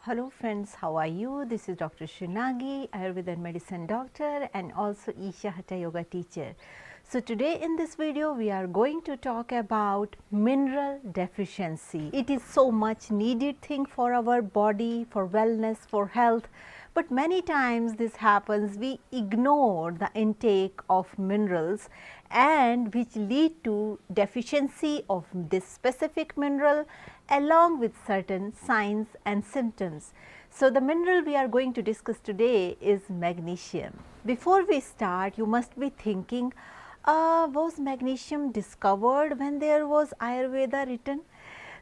Hello friends, how are you? This is Dr. Sri Nagi, Ayurveda Medicine Doctor and also Isha Hatha Yoga teacher. So today in this video we are going to talk about mineral deficiency. It is so much needed thing for our body, for wellness, for health. But many times this happens, we ignore the intake of minerals and which lead to deficiency of this specific mineral along with certain signs and symptoms. So, the mineral we are going to discuss today is magnesium. Before we start, you must be thinking, was magnesium discovered when there was Ayurveda written?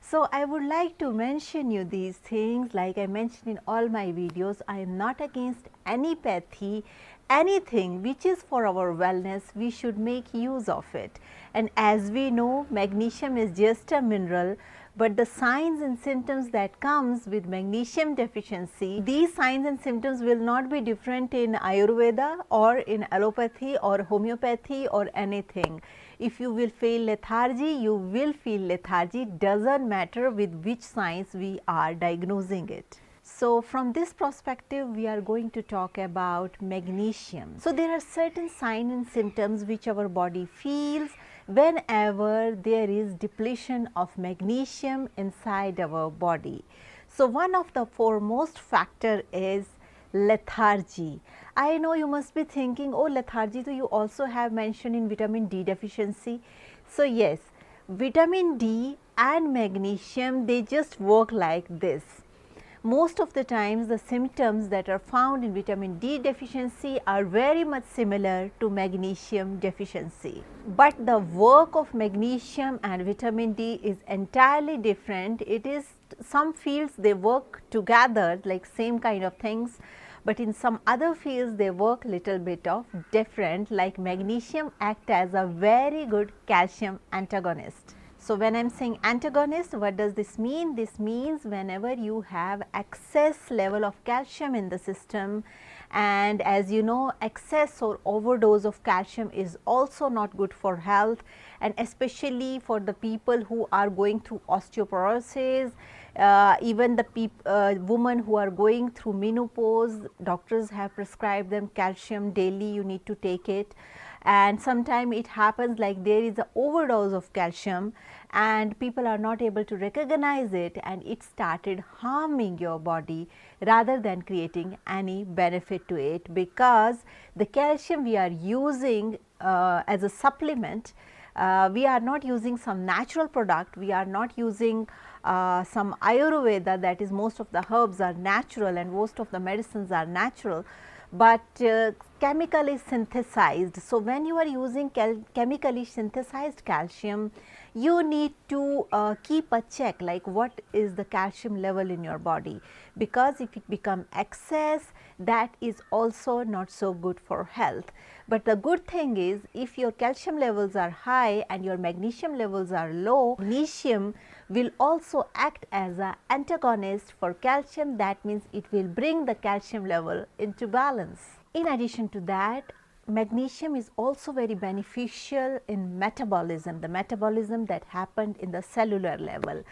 So, I would like to mention you these things like I mentioned in all my videos. I am not against any pathy, anything which is for our wellness, we should make use of it. And as we know, magnesium is just a mineral, but the signs and symptoms that comes with magnesium deficiency, these signs and symptoms will not be different in Ayurveda or in allopathy or homeopathy or anything. If you will feel lethargy, you will feel lethargy, doesn't matter with which signs we are diagnosing it. So, from this perspective, we are going to talk about magnesium. So, there are certain signs and symptoms which our body feels whenever there is depletion of magnesium inside our body. So, one of the foremost factor is lethargy. I know you must be thinking, oh, lethargy, so you also have mentioned in vitamin D deficiency. So, yes, vitamin D and magnesium, they just work like this. Most of the times the symptoms that are found in vitamin D deficiency are very much similar to magnesium deficiency. But the work of magnesium and vitamin D is entirely different. It is some fields they work together like same kind of things, but in some other fields they work little bit of different, like magnesium act as a very good calcium antagonist. So, when I am saying antagonist, what does this mean? This means whenever you have excess level of calcium in the system, and as you know, excess or overdose of calcium is also not good for health, and especially for the people who are going through osteoporosis, even the women who are going through menopause, doctors have prescribed them calcium daily, you need to take it. And sometimes it happens like there is an overdose of calcium and people are not able to recognize it, and it started harming your body rather than creating any benefit to it, because the calcium we are using as a supplement, we are not using some natural product, we are not using some Ayurveda, that is most of the herbs are natural and most of the medicines are natural, but chemically synthesized. So, when you are using chemically synthesized calcium, you need to keep a check like what is the calcium level in your body, because if it become excess, that is also not so good for health. But the good thing is, if your calcium levels are high and your magnesium levels are low, magnesium will also act as an antagonist for calcium. That means it will bring the calcium level into balance. In addition to that, magnesium is also very beneficial in metabolism, the metabolism that happened in the cellular level.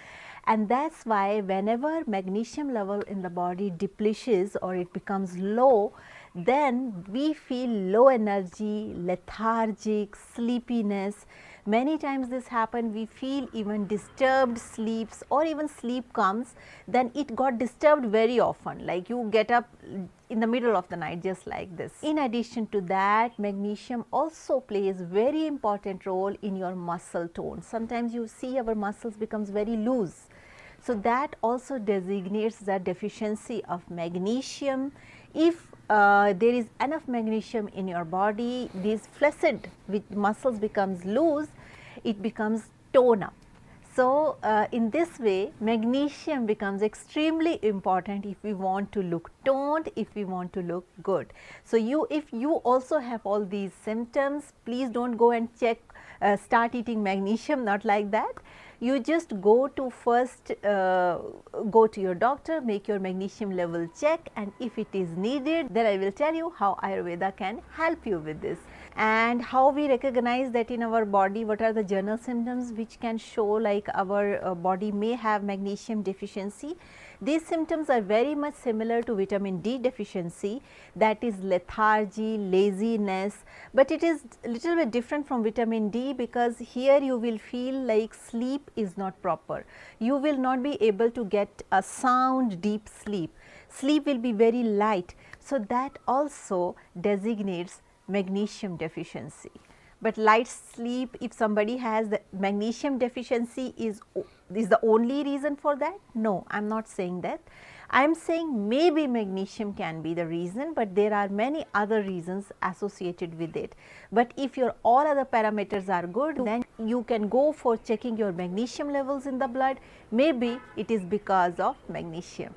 And that is why whenever magnesium level in the body depletes or it becomes low, then we feel low energy, lethargic, sleepiness. Many times this happens, we feel even disturbed sleeps, or even sleep comes, then it got disturbed very often, like you get up in the middle of the night just like this. In addition to that, magnesium also plays very important role in your muscle tone. Sometimes you see our muscles becomes very loose. So, that also designates the deficiency of magnesium. If there is enough magnesium in your body, these flaccid muscles becomes loose, it becomes tone up. So, in this way magnesium becomes extremely important if we want to look toned, if we want to look good. So, if you also have all these symptoms, please do not go and check start eating magnesium, not like that. You just go to first go to your doctor, make your magnesium level check, and if it is needed, then I will tell you how Ayurveda can help you with this. And how we recognize that in our body, what are the general symptoms which can show like our body may have magnesium deficiency. These symptoms are very much similar to vitamin D deficiency, that is lethargy, laziness, but it is little bit different from vitamin D because here you will feel like sleep is not proper. You will not be able to get a sound deep sleep. Sleep will be very light. So, that also designates magnesium deficiency. But light sleep, if somebody has the magnesium deficiency, is the only reason for that? No, I am not saying that. I am saying maybe magnesium can be the reason, but there are many other reasons associated with it. But if your all other parameters are good, then you can go for checking your magnesium levels in the blood. Maybe it is because of magnesium.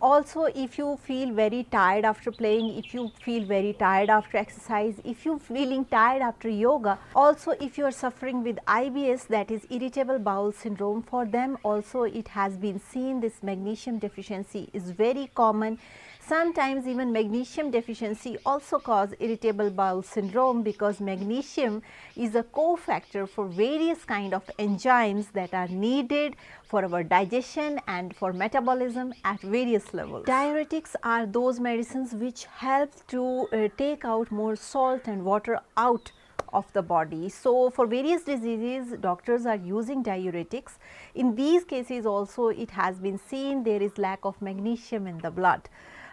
Also, if you feel very tired after playing, if you feel very tired after exercise, if you feeling tired after yoga, also if you are suffering with IBS, that is irritable bowel syndrome, for them also it has been seen this magnesium deficiency is very common. Sometimes even magnesium deficiency also cause irritable bowel syndrome because magnesium is a cofactor for various kind of enzymes that are needed for our digestion and for metabolism at various levels. Diuretics are those medicines which help to take out more salt and water out of the body. So, for various diseases doctors are using diuretics. In these cases also it has been seen there is lack of magnesium in the blood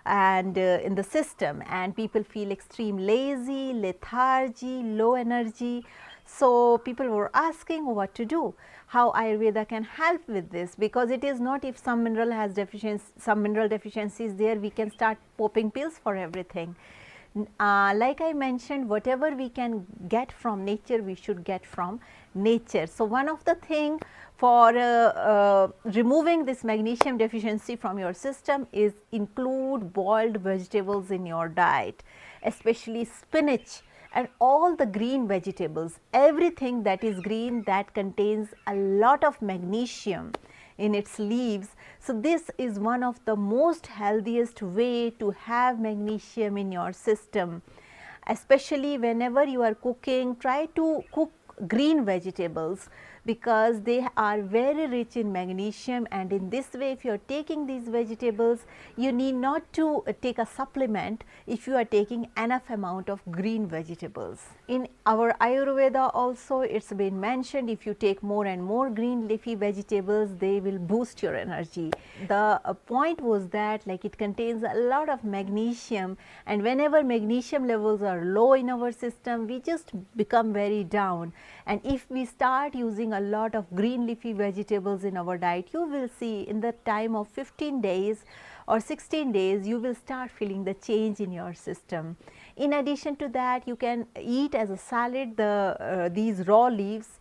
and in the system, and people feel extreme lazy, lethargy, low energy. So, people were asking what to do, how Ayurveda can help with this, because it is not if some mineral has deficiency, some mineral deficiency is there, we can start popping pills for everything. Like I mentioned, whatever we can get from nature, we should get from nature. So, one of the thing for removing this magnesium deficiency from your system is include boiled vegetables in your diet, especially spinach and all the green vegetables, everything that is green that contains a lot of magnesium in its leaves. So, this is one of the most healthiest way to have magnesium in your system, especially whenever you are cooking, try to cook green vegetables because they are very rich in magnesium, and in this way if you are taking these vegetables you need not to take a supplement if you are taking enough amount of green vegetables. In our Ayurveda also it has been mentioned, if you take more and more green leafy vegetables they will boost your energy. The point was that like it contains a lot of magnesium, and whenever magnesium levels are low in our system we just become very down, and if we start using a lot of green leafy vegetables in our diet, you will see in the time of 15 days or 16 days you will start feeling the change in your system. In addition to that, you can eat as a salad these raw leaves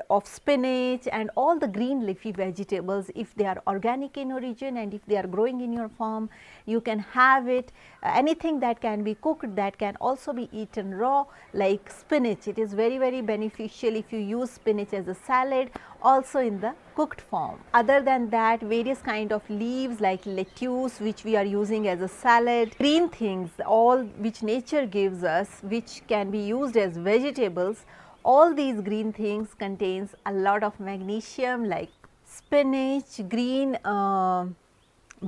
of spinach and all the green leafy vegetables. If they are organic in origin and if they are growing in your farm, you can have it. Anything that can be cooked, that can also be eaten raw, like spinach. It is very beneficial if you use spinach as a salad, also in the cooked form. Other than that, various kind of leaves like lettuce which we are using as a salad, green things all which nature gives us which can be used as vegetables. All these green things contains a lot of magnesium like spinach, green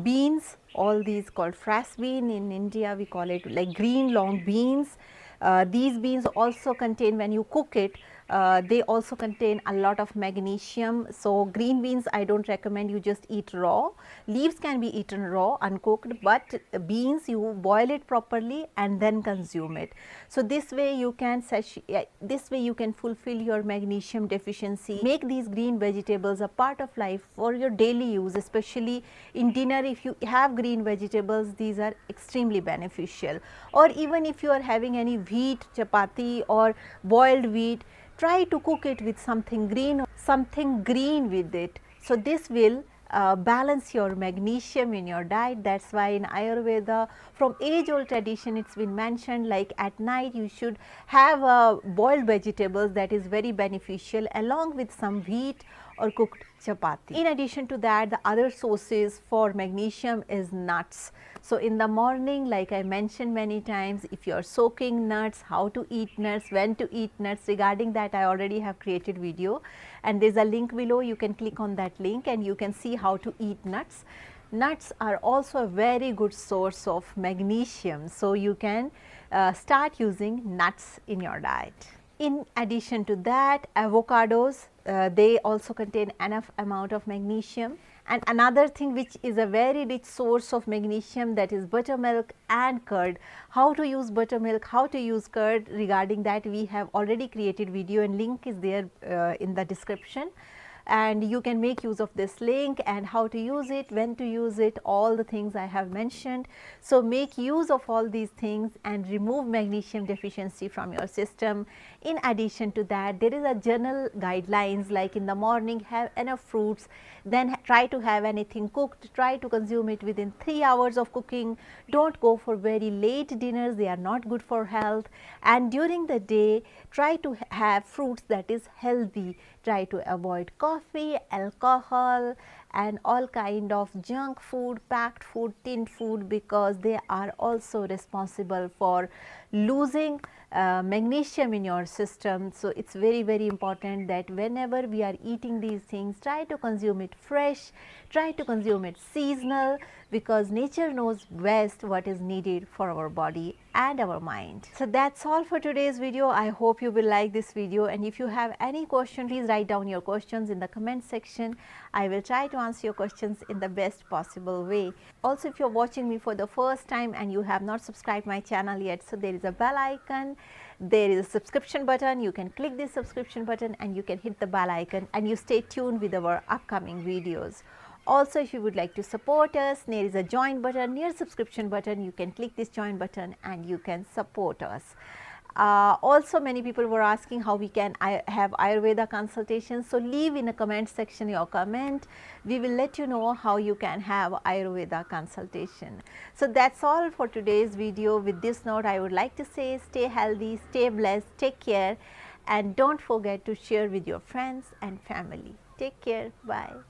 beans, all these called fresh bean, in India we call it like green long beans. These beans also contain, when you cook it, they also contain a lot of magnesium. So, green beans I do not recommend you just eat raw. Leaves can be eaten raw uncooked, but beans you boil it properly and then consume it. So, this way you can fulfill your magnesium deficiency. Make these green vegetables a part of life for your daily use, especially in dinner. If you have green vegetables, these are extremely beneficial. Or even if you are having any wheat chapati or boiled wheat, try to cook it with something green with it. So, this will balance your magnesium in your diet. That is why in Ayurveda from age old tradition it has been mentioned like at night you should have boiled vegetables, that is very beneficial, along with some wheat or cooked chapati. In addition to that, the other sources for magnesium is nuts. So, in the morning, like I mentioned many times, if you are soaking nuts, how to eat nuts, when to eat nuts, regarding that I already have created video, and there is a link below. You can click on that link and you can see how to eat nuts. Nuts are also a very good source of magnesium. So, you can start using nuts in your diet. In addition to that, avocados, they also contain enough amount of magnesium. And another thing which is a very rich source of magnesium, that is buttermilk and curd. How to use buttermilk, how to use curd, regarding that we have already created video and link is there in the description. And you can make use of this link, and how to use it, when to use it, all the things I have mentioned. So, make use of all these things and remove magnesium deficiency from your system. In addition to that, there is a general guidelines, like in the morning have enough fruits, then try to have anything cooked, try to consume it within 3 hours of cooking, do not go for very late dinners, they are not good for health, and during the day try to have fruits that is healthy, try to avoid coffee, alcohol and all kind of junk food, packed food, tinned food, because they are also responsible for losing magnesium in your system. So, it is very important that whenever we are eating these things, try to consume it fresh, try to consume it seasonal, because nature knows best what is needed for our body and our mind. So, that is all for today's video. I hope you will like this video, and if you have any question, please write down your questions in the comment section. I will try to answer your questions in the best possible way. Also, if you are watching me for the first time and you have not subscribed my channel yet, so there is a bell icon, there is a subscription button, you can click this subscription button and you can hit the bell icon, and you stay tuned with our upcoming videos. Also, if you would like to support us, there is a join button near subscription button, you can click this join button and you can support us. Also, many people were asking how we can have Ayurveda consultations. So, leave in the comment section your comment. We will let you know how you can have Ayurveda consultation. So, that is all for today's video. With this note, I would like to say stay healthy, stay blessed, take care, and don't forget to share with your friends and family. Take care. Bye.